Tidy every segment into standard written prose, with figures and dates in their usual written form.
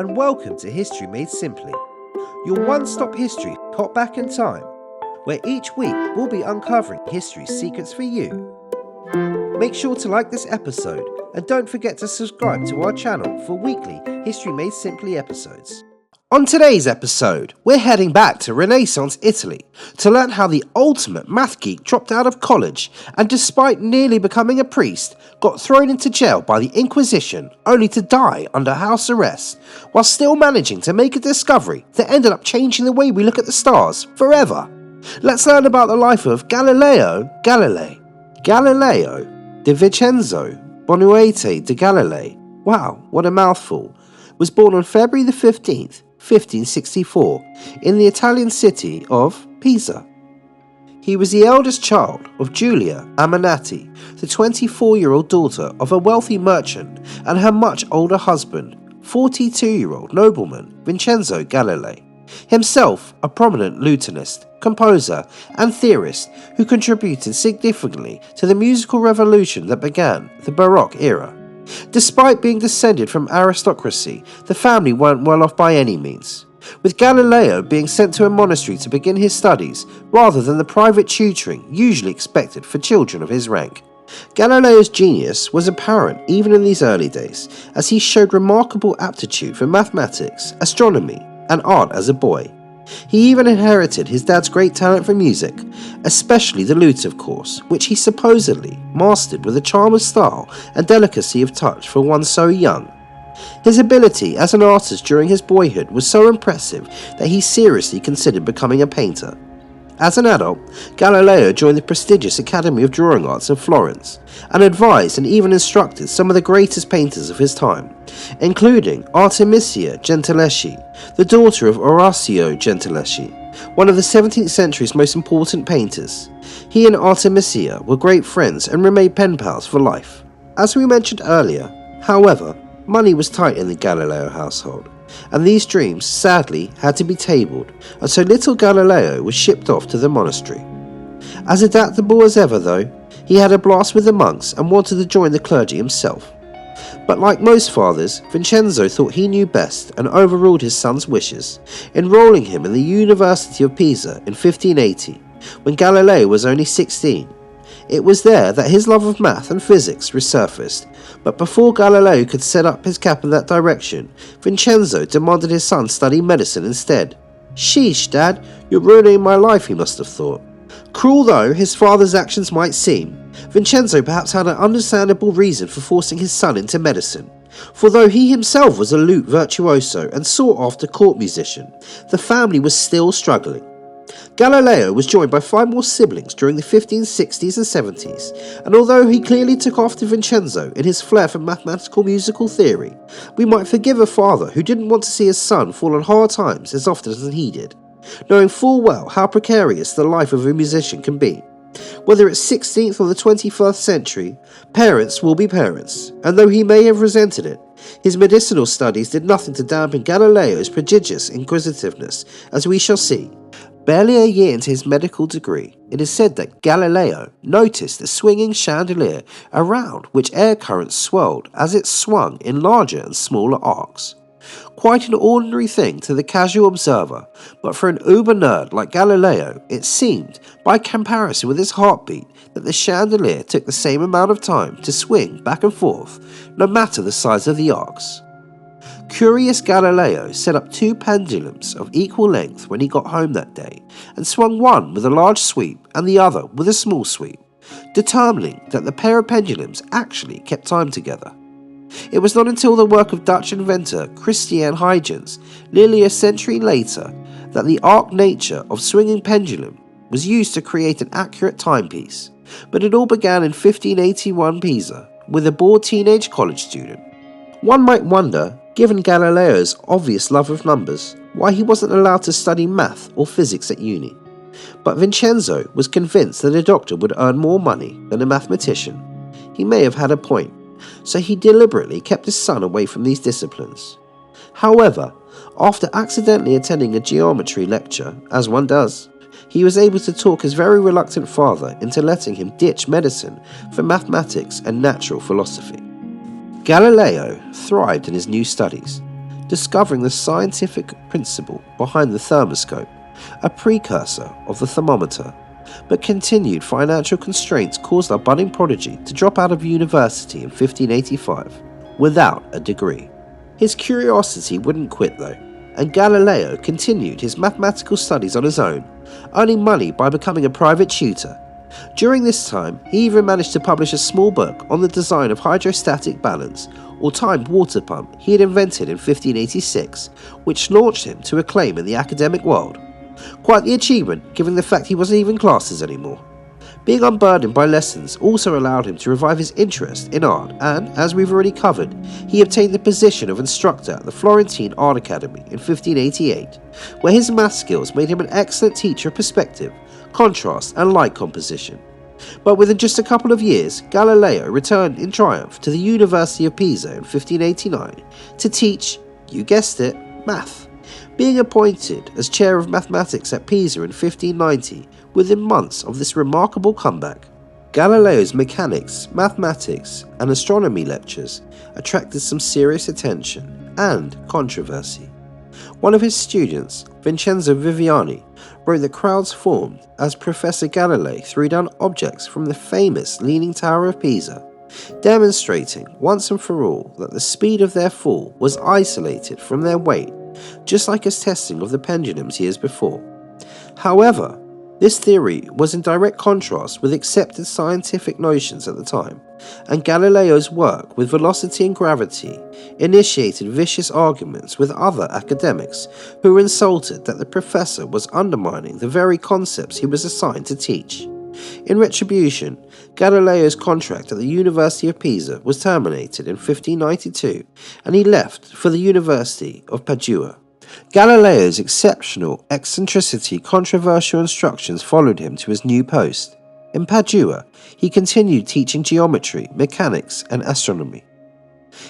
and welcome to History Made Simply, your one-stop history hop back in time, where each week we'll be uncovering history's secrets for you. Make sure to like this episode and don't forget to subscribe to our channel for weekly History Made Simply episodes. On today's episode, we're heading back to Renaissance Italy to learn how the ultimate math geek dropped out of college and, despite nearly becoming a priest, got thrown into jail by the Inquisition only to die under house arrest, while still managing to make a discovery that ended up changing the way we look at the stars forever. Let's learn about the life of Galileo Galilei. Galileo di Vincenzo Bonuete de Galilei, wow, what a mouthful, was born on February the 15th, 1564, in the Italian city of Pisa. He was the eldest child of Giulia Ammannati, the 24-year-old daughter of a wealthy merchant, and her much older husband, 42-year-old nobleman Vincenzo Galilei, himself a prominent lutenist, composer, and theorist who contributed significantly to the musical revolution that began the Baroque era. Despite being descended from aristocracy, the family weren't well off by any means, with Galileo being sent to a monastery to begin his studies rather than the private tutoring usually expected for children of his rank. Galileo's genius was apparent even in these early days, as he showed remarkable aptitude for mathematics, astronomy, and art as a boy. He even inherited his dad's great talent for music, especially the lute of course, which he supposedly mastered with a charm of style and delicacy of touch for one so young. His ability as an artist during his boyhood was so impressive that he seriously considered becoming a painter. As an adult, Galileo joined the prestigious Academy of Drawing Arts in Florence, and advised and even instructed some of the greatest painters of his time, including Artemisia Gentileschi, the daughter of Orazio Gentileschi, one of the 17th century's most important painters. He and Artemisia were great friends and remained pen pals for life. As we mentioned earlier, however, money was tight in the Galileo household, and these dreams sadly had to be tabled, and so little Galileo was shipped off to the monastery. As adaptable as ever though, he had a blast with the monks and wanted to join the clergy himself. But like most fathers, Vincenzo thought he knew best and overruled his son's wishes, enrolling him in the University of Pisa in 1580, when Galileo was only 16. It was there that his love of math and physics resurfaced, but before Galileo could set up his cap in that direction, Vincenzo demanded his son study medicine instead. Sheesh, Dad, you're ruining my life, he must have thought. Cruel though his father's actions might seem, Vincenzo perhaps had an understandable reason for forcing his son into medicine. For though he himself was a lute virtuoso and sought-after court musician, the family was still struggling. Galileo was joined by 5 more siblings during the 1560s and 70s, and although he clearly took after Vincenzo in his flair for mathematical musical theory, we might forgive a father who didn't want to see his son fall on hard times as often as he did, knowing full well how precarious the life of a musician can be. Whether it's 16th or the 21st century, parents will be parents, and though he may have resented it, his medicinal studies did nothing to dampen Galileo's prodigious inquisitiveness, as we shall see. Barely a year into his medical degree, it is said that Galileo noticed a swinging chandelier around which air currents swirled as it swung in larger and smaller arcs. Quite an ordinary thing to the casual observer, but for an uber nerd like Galileo, it seemed, by comparison with his heartbeat, that the chandelier took the same amount of time to swing back and forth, no matter the size of the arcs. Curious Galileo set up 2 pendulums of equal length when he got home that day, and swung one with a large sweep and the other with a small sweep, determining that the pair of pendulums actually kept time together. It was not until the work of Dutch inventor Christiaan Huygens, nearly a century later, that the arc nature of swinging pendulum was used to create an accurate timepiece, but it all began in 1581 Pisa, with a bored teenage college student. One might wonder, given Galileo's obvious love of numbers, why he wasn't allowed to study math or physics at uni. But Vincenzo was convinced that a doctor would earn more money than a mathematician. He may have had a point, so he deliberately kept his son away from these disciplines. However, after accidentally attending a geometry lecture, as one does, he was able to talk his very reluctant father into letting him ditch medicine for mathematics and natural philosophy. Galileo thrived in his new studies, discovering the scientific principle behind the thermoscope, a precursor of the thermometer. But continued financial constraints caused our budding prodigy to drop out of university in 1585 without a degree. His curiosity wouldn't quit though, and Galileo continued his mathematical studies on his own, earning money by becoming a private tutor. During this time, he even managed to publish a small book on the design of hydrostatic balance, or timed water pump he had invented in 1586, which launched him to acclaim in the academic world. Quite the achievement, given the fact he wasn't even classes anymore. Being unburdened by lessons also allowed him to revive his interest in art, and, as we've already covered, he obtained the position of instructor at the Florentine Art Academy in 1588, where his math skills made him an excellent teacher of perspective, contrast and light composition. But within just a couple of years, Galileo returned in triumph to the University of Pisa in 1589 to teach, you guessed it, math. Being appointed as chair of mathematics at Pisa in 1590, within months of this remarkable comeback, Galileo's mechanics, mathematics, and astronomy lectures attracted some serious attention and controversy. One of his students, Vincenzo Viviani, wrote that crowds formed as Professor Galilei threw down objects from the famous Leaning Tower of Pisa, demonstrating once and for all that the speed of their fall was isolated from their weight, just like his testing of the pendulums years before. However, this theory was in direct contrast with accepted scientific notions at the time, and Galileo's work with velocity and gravity initiated vicious arguments with other academics who were insulted that the professor was undermining the very concepts he was assigned to teach. In retribution, Galileo's contract at the University of Pisa was terminated in 1592, and he left for the University of Padua. Galileo's exceptional eccentricity, controversial instructions followed him to his new post. In Padua, he continued teaching geometry, mechanics, and astronomy.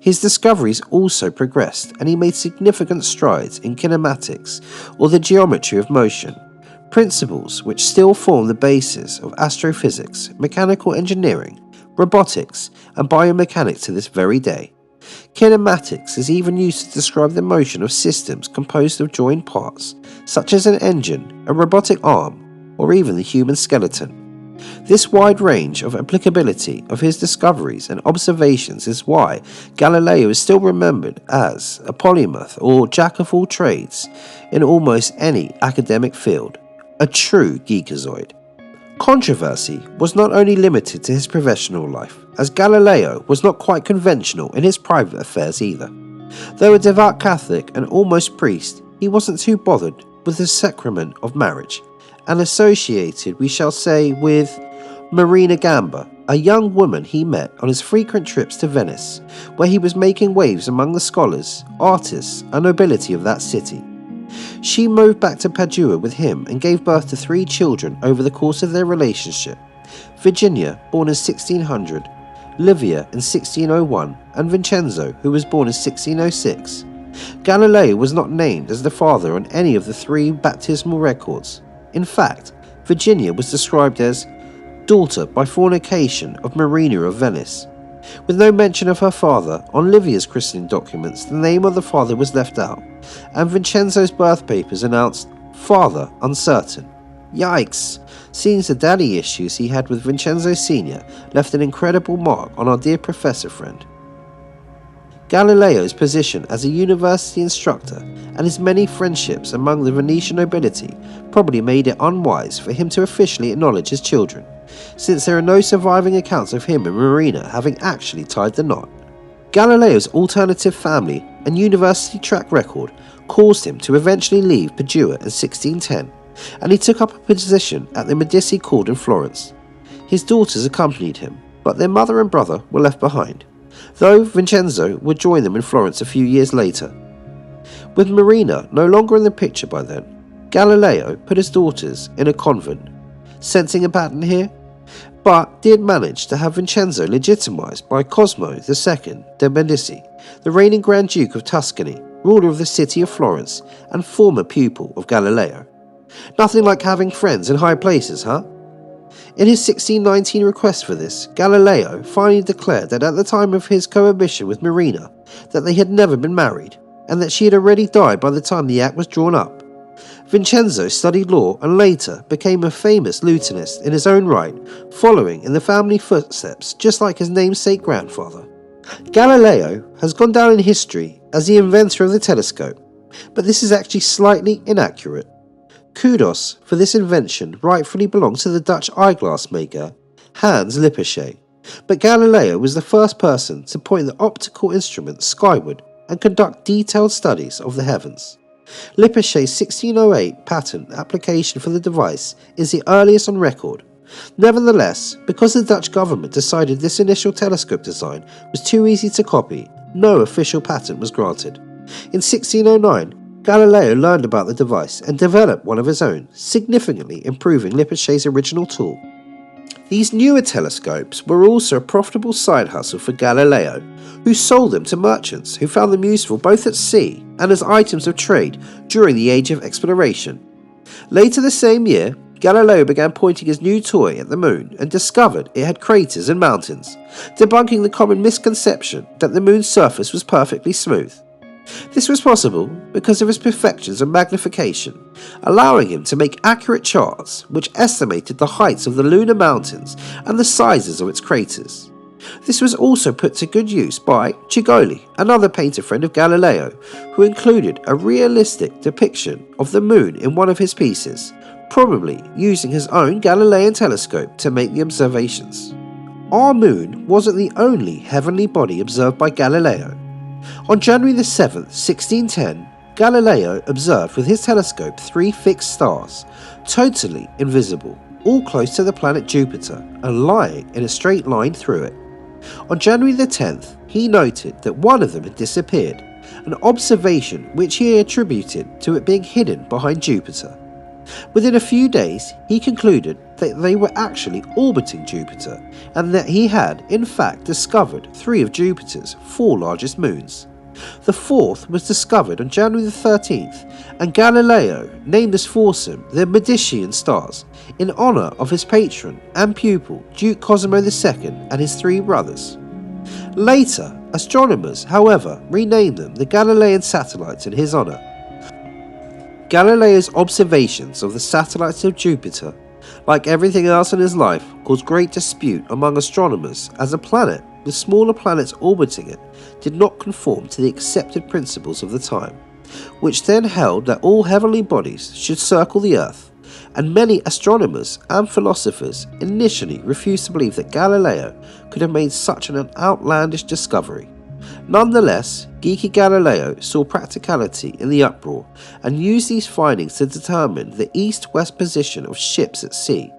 His discoveries also progressed, and he made significant strides in kinematics, or the geometry of motion, principles which still form the basis of astrophysics, mechanical engineering, robotics, and biomechanics to this very day. Kinematics is even used to describe the motion of systems composed of joined parts, such as an engine, a robotic arm, or even the human skeleton. This wide range of applicability of his discoveries and observations is why Galileo is still remembered as a polymath or jack of all trades in almost any academic field, a true geekazoid. Controversy was not only limited to his professional life, as Galileo was not quite conventional in his private affairs either. Though a devout Catholic and almost priest, he wasn't too bothered with the sacrament of marriage, and associated, we shall say, with Marina Gamba, a young woman he met on his frequent trips to Venice, where he was making waves among the scholars, artists, and nobility of that city. She moved back to Padua with him and gave birth to 3 children over the course of their relationship: Virginia, born in 1600, Livia in 1601, and Vincenzo, who was born in 1606. Galileo was not named as the father on any of the 3 baptismal records. In fact, Virginia was described as daughter by fornication of Marina of Venice. With no mention of her father, on Livia's christening documents the name of the father was left out, and Vincenzo's birth papers announced father uncertain. Yikes! Seems the daddy issues he had with Vincenzo Sr. left an incredible mark on our dear professor friend. Galileo's position as a university instructor and his many friendships among the Venetian nobility probably made it unwise for him to officially acknowledge his children, since there are no surviving accounts of him and Marina having actually tied the knot. Galileo's alternative family and university track record caused him to eventually leave Padua in 1610, and he took up a position at the Medici court in Florence. His daughters accompanied him, but their mother and brother were left behind, though Vincenzo would join them in Florence a few years later. With Marina no longer in the picture by then, Galileo put his daughters in a convent. Sensing a pattern here? But did manage to have Vincenzo legitimized by Cosimo II de' Medici, the reigning Grand Duke of Tuscany, ruler of the city of Florence, and former pupil of Galileo. Nothing like having friends in high places, huh? In his 1619 request for this, Galileo finally declared that at the time of his cohabitation with Marina, that they had never been married, and that she had already died by the time the act was drawn up. Vincenzo studied law and later became a famous lutenist in his own right, following in the family footsteps just like his namesake grandfather. Galileo has gone down in history as the inventor of the telescope, but this is actually slightly inaccurate. Kudos for this invention rightfully belongs to the Dutch eyeglass maker Hans Lippershey, but Galileo was the first person to point the optical instrument skyward and conduct detailed studies of the heavens. Lippershey's 1608 patent application for the device is the earliest on record. Nevertheless, because the Dutch government decided this initial telescope design was too easy to copy, no official patent was granted. In 1609, Galileo learned about the device and developed one of his own, significantly improving Lippershey's original tool. These newer telescopes were also a profitable side hustle for Galileo, who sold them to merchants who found them useful both at sea and as items of trade during the Age of Exploration. Later the same year, Galileo began pointing his new toy at the moon and discovered it had craters and mountains, debunking the common misconception that the moon's surface was perfectly smooth. This was possible because of his perfections of magnification, allowing him to make accurate charts which estimated the heights of the lunar mountains and the sizes of its craters. This was also put to good use by Cigoli, another painter friend of Galileo, who included a realistic depiction of the moon in one of his pieces, probably using his own Galilean telescope to make the observations. Our moon wasn't the only heavenly body observed by Galileo. On January the 7th, 1610, Galileo observed with his telescope 3 fixed stars, totally invisible, all close to the planet Jupiter and lying in a straight line through it. On January the 10th, he noted that one of them had disappeared, an observation which he attributed to it being hidden behind Jupiter. Within a few days, he concluded that they were actually orbiting Jupiter and that he had, in fact, discovered 3 of Jupiter's 4 largest moons. The 4th was discovered on January the 13th, and Galileo named this foursome the Medicean stars in honour of his patron and pupil Duke Cosimo II and his 3 brothers. Later, astronomers, however, renamed them the Galilean satellites in his honour. Galileo's observations of the satellites of Jupiter, like everything else in his life, caused great dispute among astronomers as a planet, with smaller planets orbiting it, did not conform to the accepted principles of the time, which then held that all heavenly bodies should circle the Earth, and many astronomers and philosophers initially refused to believe that Galileo could have made such an outlandish discovery. Nonetheless, Geeking Galileo saw practicality in the uproar and used these findings to determine the east-west position of ships at sea,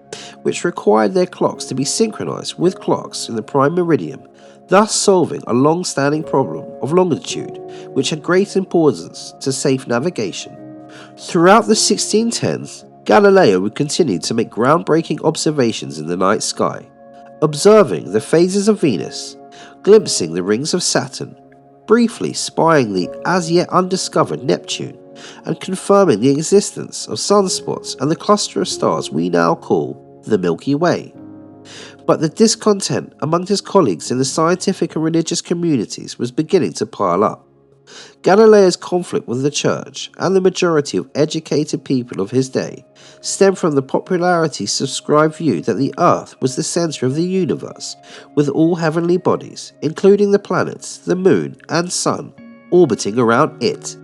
which required their clocks to be synchronized with clocks in the prime meridian, thus solving a long-standing problem of longitude, which had great importance to safe navigation. Throughout the 1610s, Galileo would continue to make groundbreaking observations in the night sky, observing the phases of Venus, glimpsing the rings of Saturn, briefly spying the as-yet undiscovered Neptune, and confirming the existence of sunspots and the cluster of stars we now call the Milky Way. But the discontent among his colleagues in the scientific and religious communities was beginning to pile up. Galileo's conflict with the church and the majority of educated people of his day stemmed from the popularity subscribed view that the Earth was the centre of the universe, with all heavenly bodies, including the planets, the moon and sun, orbiting around it.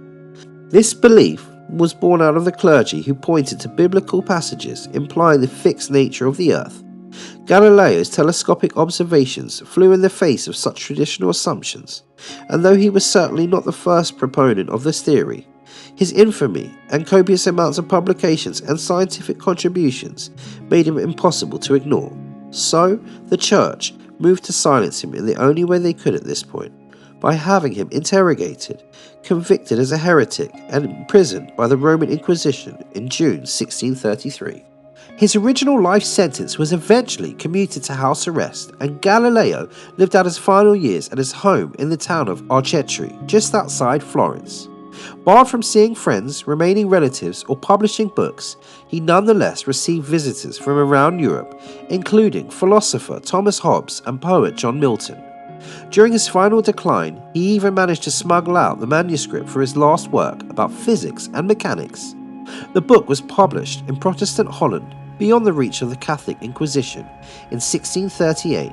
This belief was born out of the clergy who pointed to biblical passages implying the fixed nature of the Earth. Galileo's telescopic observations flew in the face of such traditional assumptions, and though he was certainly not the first proponent of this theory, his infamy and copious amounts of publications and scientific contributions made him impossible to ignore. So, the Church moved to silence him in the only way they could at this point, by having him interrogated, convicted as a heretic, and imprisoned by the Roman Inquisition in June 1633. His original life sentence was eventually commuted to house arrest, and Galileo lived out his final years at his home in the town of Arcetri, just outside Florence. Barred from seeing friends, remaining relatives, or publishing books, he nonetheless received visitors from around Europe, including philosopher Thomas Hobbes and poet John Milton. During his final decline, he even managed to smuggle out the manuscript for his last work about physics and mechanics. The book was published in Protestant Holland, beyond the reach of the Catholic Inquisition, in 1638,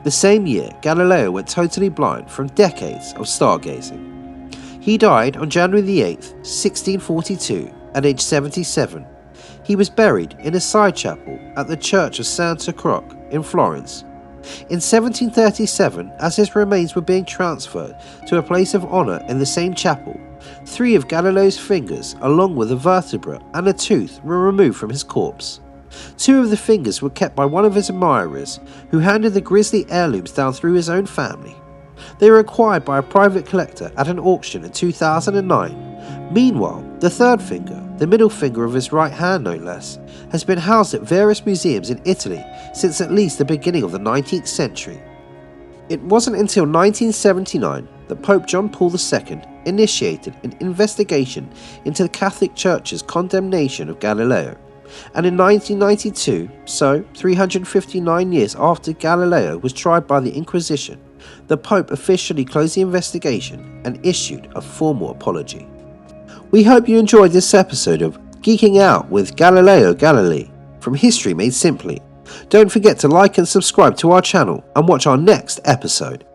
the same year Galileo went totally blind from decades of stargazing. He died on January the 8th, 1642, at age 77. He was buried in a side chapel at the Church of Santa Croce in Florence. In 1737, as his remains were being transferred to a place of honour in the same chapel, 3 of Galileo's fingers, along with a vertebra and a tooth, were removed from his corpse. 2 of the fingers were kept by one of his admirers, who handed the grisly heirlooms down through his own family. They were acquired by a private collector at an auction in 2009. Meanwhile, the 3rd finger, the middle finger of his right hand no less, has been housed at various museums in Italy since at least the beginning of the 19th century. It wasn't until 1979 that Pope John Paul II initiated an investigation into the Catholic Church's condemnation of Galileo, and in 1992, so 359 years after Galileo was tried by the Inquisition, the Pope officially closed the investigation and issued a formal apology. We hope you enjoyed this episode of Geeking Out with Galileo Galilei from History Made Simply. Don't forget to like and subscribe to our channel and watch our next episode.